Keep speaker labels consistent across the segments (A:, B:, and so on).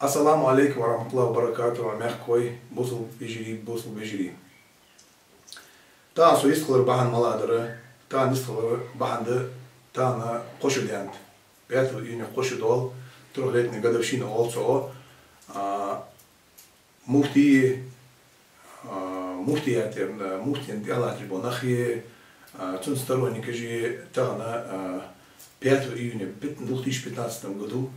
A: السلام عليكم ورحمة الله وبركاته. عمير كوي بوصل بيجري. تا سويس خلر بحن ملادرة تا نسخلر بحن ده تا قشو ديانت بياتو يوني قشو دول تروح ليتني قدر شين also مفتي انت الله تريبو نخي تنستروني كجي تانا بياتو يوني بيت نلتيش 15 году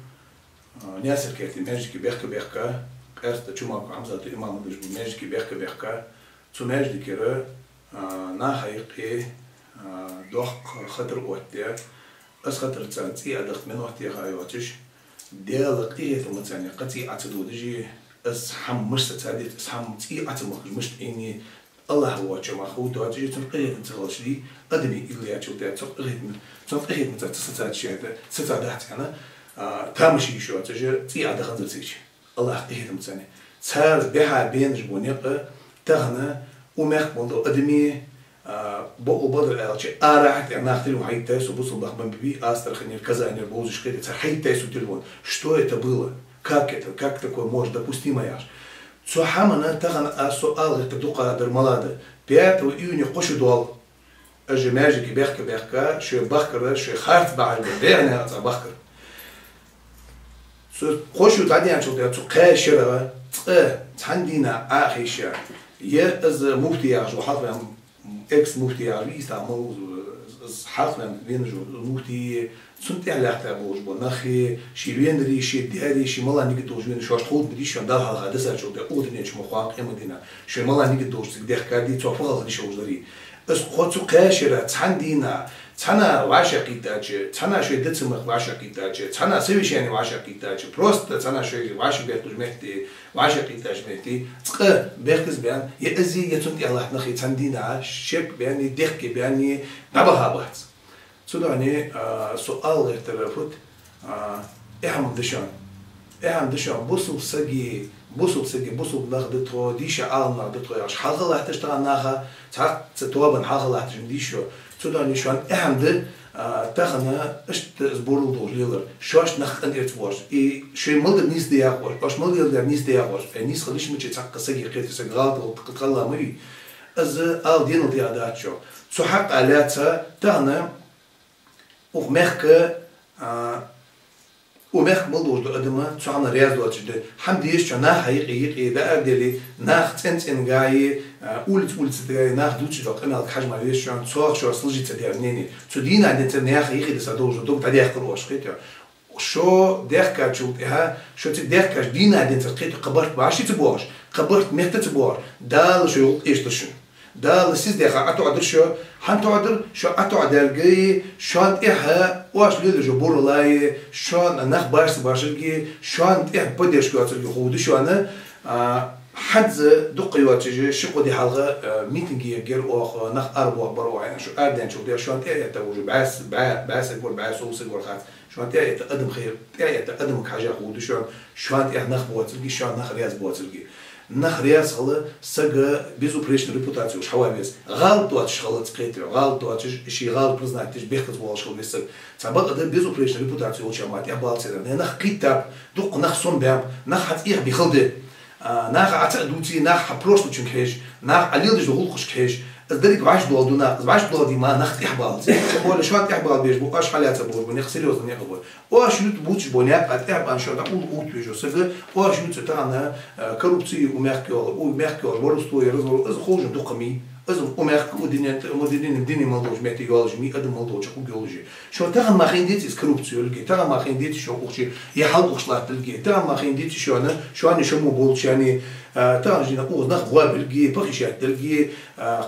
A: ناسر كيرتي ماجيكي بيحكا قرت تشوما عمزة إمام دش بماجيكي بيحكا تو ماجدي كيرا ناحيقي دوخ خطر وقتها أس خطر تسانتي أدخت من وقتها هاي واتش ديالقتي ثم تاني قتي عتدو دجي أس حم مش تساعدت أس حم تي عتمخ مش إني الله هو شو ما خود واتجي تنقيه تنتخلش لي قدمي اللي أشوف ده تنقيه متى تساعد شيء تساعدت أنا تامشي شو تجي تي عاد خنزر سيش الله قيه متاني صار بها بين جبونيق تغنى وماك بندو قدمي بقو بدر ألشي أراحت يعني نختلو حي تاسو بصل بخمن ببي أسترخني كذا أنا بوزش كده صار حي تاسو تلون что это было как такое может допустимо яш سو حمنا تغنى سؤال تدوق درملادة 5 июня قشو دول أجي ماجيكي بيحكا شو بخكر شو خارت بعد بيعنا بخكر قشو تعدي عن شغلة قاشرة عندنا آخر يا إز مفتي يا جو حرف إكس مفتي يا رئيس عمو حرف بين جو مفتي سنت على احتابوش بناخي شي وينري شي دياري شي مالا نيجي وين شو اشتغل بدي شو ده هذا سر شو ده أودني شو مخاق مدينة شو مالا نيجي توش ده كادي توفق هذا شو جري إز خاطر قاشرة عندنا تانا واشقي تاجي تانا شو دتسمخ واشقي تاجي تانا سويشاني واشقي تاجي بروست تانا شو واشقي بيتوج مهتي واشقي تاج مهتي تق بيركز بيان يأزي يتوني الله نخي تندينا شك بياني دخك بياني نبها بحث سوداني سؤال غير ترفض إحنا دشان بوصل سجي ناخدته ديش عال ناخدته ياش حلقة الله تشتغل ناخا تعرف تتوابن حلقة الله تجنديشو سوداني شوان أهم تاخنا اشت زبورل دوجليلر شوش نخ أن إرتواش شو ملد نيس دياقوش باش ملد نيس دياقوش نيس خليش متى تعق سجي قيت سجغال وتقلا مي از آل دينو ديادات شو سو حق علاتا تاخنا ومخ ملدوش دو أدمه تسعنا رياض دو أتجد حمديش شو ناخ حقيقي بقى دلي ناخ تنتين جاي قولت تجاي ناخ دوتش دو قناة الحجم عليه شو تصور شو أصلجي تديرنيني تدين عند تناخ حقيقي دسادوش دو تديخ كروش خيتها شو ديخك شو ها شو تديخك دين عند تقيت قبرت بعشي تبورش قبرت مهت تبور دال شو إيش تشن دال سيس ديخا أتوعدر شو حنتوعدر شو أتوعدر جاي شان إيها واش ليل جبور لاي شان نخ بارشلجي شان إيه بديش كاتر يخود شو أنا حد دقي واتجي شقو دي حلقة ميتنجي غير أخ نخ أربعة بروع يعني شو أردن شو دي شان إيه يتوجه بعس يقول بعس وصل يقول خاص شان إيه يتقدم خير إيه يتقدم كحاجة خود شان إيه نخ بواتلجي شان نخ رياض بواتلجي نخ رياض خلا سجى بيزوبريشن ريبوتاتيو شحوابيس غلط واتش خلط قيتر غلط واتش شيء غلط برزناتيش بيخت والش خل بيسك تعبق ده بيزوبريشن ريبوتاتيو شامات يبال سير نخ كتاب دوق نخ صن بيام نخ حت إيه بيخلده نخ عتقدوتي نخ بروستو تشنكهش نخ عليل جو غلقش كهش الدريك بعش دولدونا بعش دولدي ما نخ إحبال ولا شوات إحبال بيجبو أش حالات بور بنخ سيريوس نيقبل واش نوت بوتش بونيا أتعب عن شو تقول أوت بيجو سفر واش نوت تاعنا كروبتي وميركور ورستو يرزو إز خوج دقمي إز وميرك ودينين مالدوج ميتي يولجي أدم مالدوج أكو يولجي شو تاعنا ما خينديتي كروبتي يولجي تاعنا ما خينديتي شو أخشي يحل أخشلات تلقي تاعنا ما خينديتي شو أنا شو مو بولش يعني تاجينا أوز نخ غواب الجي بخشيات الجي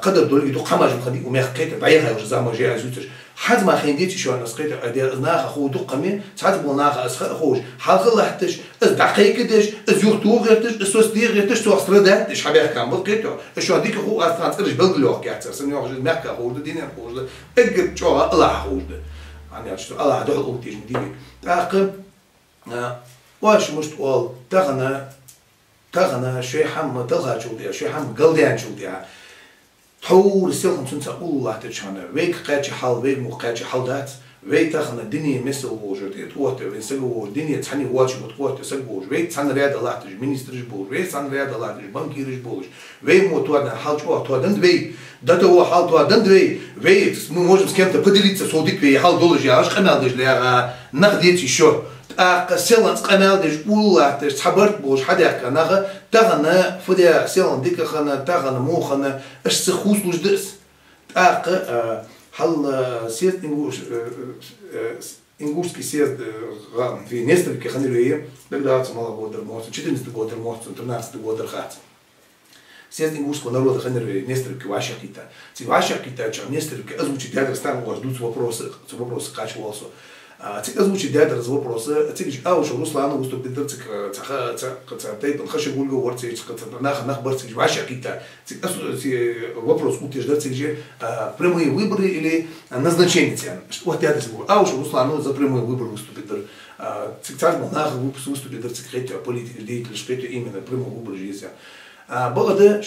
A: قدر دولي دو قماج مخدي وميرك كيت بعيها وجزام جاي زوتش حد ما خينديتي شو أنا سقيت أدير ناخ أخو دقمي ساعات بقول ناخ أسخ أخوش حلق الله حتش إز دقيقة دش إز يختو غيرتش إز سوستي غيرتش تو أصلا ده إيش حبيح كان بقيته إيش هديك أخو أصلا ترجع بلغلوه كاتر سني واحد المرك أخو ده دينار أخو ده أجد شو الله أخو ده يعني أشتو الله ده أخو تيجي مديني تعقب واش مش تقول تغنى شيء حم تلغى شو ده شيء حم قلدان شو ده تحول السلطة تنسى الله تجهنا ويك قاتش حال ويك مو قاتش حال دات ويتخن الدنيا مثل وجود توت وينسجوا الدنيا تحني واش وتوت يسجوا ويت سان رياض الله تج مينستر جبول ويت سان رياض الله تج بنكير جبول وي موتوادن حالش وتوادن دوي ده هو حال توادن دوي ويت мы можем с кем-то поделиться содик وي حال долж я аж канал дж ля нагдети шо селан канал дж ула дж صحبرت بوش حدا كنغه تغنا فدا селан ديك خنا تغنا مو خنا اش سخوس لوج درس هل سيد ингушский съезд в несколько ханилуе, когда мало года морцу, 14 года морцу, 13 года хат. Съезд ингушского народа ханилуе, несколько ваших кита. Ці ваших кита, чем несколько озвучить дядя стан у вас ждут вопросы качивался. Ці озвучить дядя вопросы, ці говорит, уж Руслану выступит, цахтейт, он хаши гульго ворцы, нах барцы, ваших кита. Ці вопрос утверждать, ці прямые выборы или назначение. Вот я говорю, уж Руслану за прямой выбор выступит. Ці царь нах выступит, ці хетя политика деятельность, что это именно прямой выбор жизни. Богда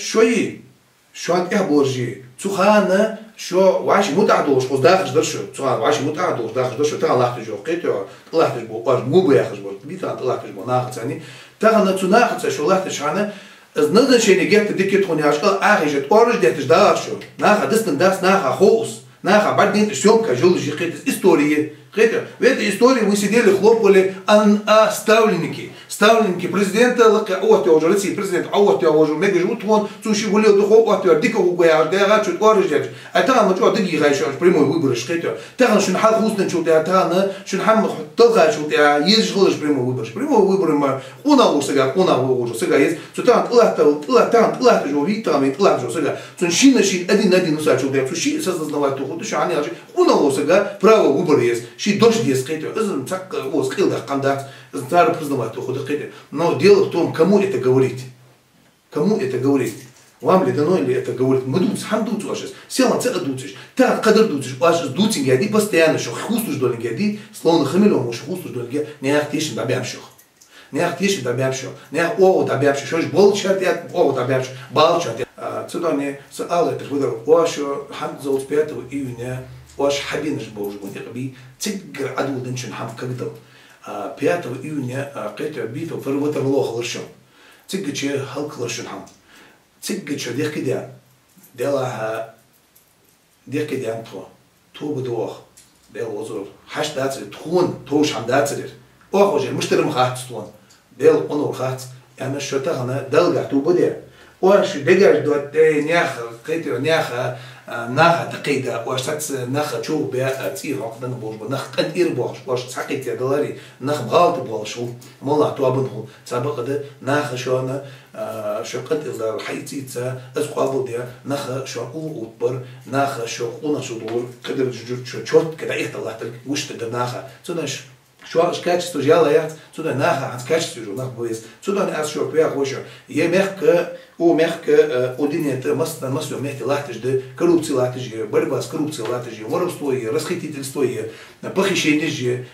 A: شو عن إحبورجي تخانا شو وعاش متعدوش خذ داخل درشو تخان وعاش متعدوش داخل درشو تاع الله تجو قيتو الله تجو باش مو بياخذ بول بيت الله تجو ناخذ ثاني تاعنا تناخذ شو الله تشانا نظن شيء جت ديك تخوني عشان اخرج اورج ديت داشو ناخذ دستن داس ناخذ خوص ناخذ بعدين съемка جولجي قيت истории قيتو в этой истории мы сидели хлопали ставленники президента лака вот я уже российский президент вот я уже мега живут вон суши гулил духов вот я дико гуя да я чуть оржать а там мы что дقيقه еще прямой выбор шкетё там شنو حال خوصنا شو там شنو حم طلع شو يشغلش прямой выбор ما он сега есть что там طلع جو витами طلع جو сега شنو شيء один усач что я ши сознавать то что они он сега право выбор есть شي дождь есть шкетё изм так вот скил да кандидат старый признавать то но дело в том, кому это говорить. Кому это говорить? Вам ли дано или это говорить? Мы думаем, хам дуцу аж. Села це дуциш. Та кадр дуциш. Аж дуцинг яди постоянно, что хустуш долинг яди, словно хамелом, что хустуш долинг. Не ахтишь да бямшох. Не ахтишь да бямшох. Не о да бямшох. Что ж болчат я о да бямшох. Балчат. Сюда не с алла переводил. Вашо хам за 5 июня. Ваш хабинш боже мой раби. Цигр аду диншин хам когда 5 июня قيت بيتو في الوتر الله خلرشون تيجي هل خلرشون هم تيجي ديك كده دلها ديك كده تو بدوخ دل وزور حش داتر تخون توش هم داتر أخوجي مشترم خات تون دل أنور خات يعني شو تغنى دلقة تو بدي وش دقر دوت نياخ قيت نياخ ناخ تقيدا واش تاع ناخ تشوف بها تي هاكدن بوش ناخ قد يربوش واش تحقيت يا دولاري ناخ غلط بوش مولا توابنه سابق ده ناخ شو انا شو قد اذا حيتي تا اسقابو دي ناخ شو او بر ناخ شو قونا شو دور قدر شو شوت كده الله تلك وش تد ناخ تنش شو качество جاليات تدا ناخ عن качество جو ناخ بويس تدا اس شو بيا خوش يمخك ومخك ودينيت مسلو مهتي латыш да коррупция латыш борьба с коррупцией латыш воровство и расхитительство и похищение же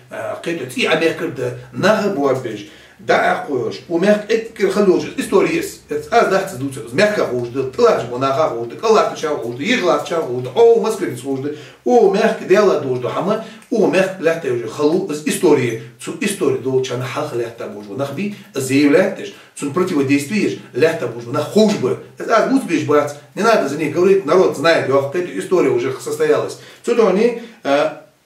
A: قيت تي امريكا да нах буабеж да акош ومخك ات خلوش история از دحت دوت مخك خوش да طلعش بناخ خوش да латыш خوش يغلط خوش او مسكين خوش да ومخك ديلا دوش да хама ومخك لحتى уже خلو история цу историю долчана хал лехта божу нахби заявляешь цун противодействуешь лехта божу на хужбы это будь бежь брат не надо за ней говорить народ знает эта история уже состоялась цу они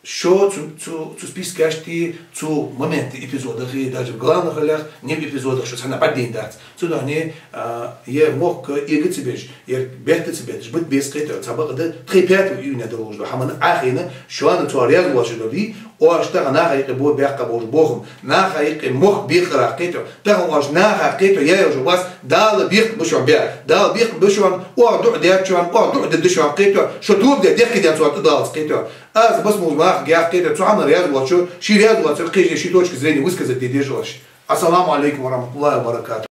A: что цу спискашти цу моменты эпизодах и даже в главных ролях не в эпизодах что она поддень дать цу они я мог и тебе я бегать тебе быть без этого собака 5 июня должно хаман ахина что она цу реагировала что ли واشتغل ناخي قبول بيحق بوج بوهم ناخي مخ بيقرا قيتو تاهم واش ناخي قيتو يا جواز دال بيق بشو بيع دال بيق بشو ودع دياتشوان ودع ددشوان قيتو شو توب ديك ديات صوت دال قيتو از بس مو ماخ جا قيتو تو عمل رياض وشو شي رياض وشو قيجي شي точки зрения высказать ты держишь. Ассаламу алейкум ва рахматуллахи ва баракатух.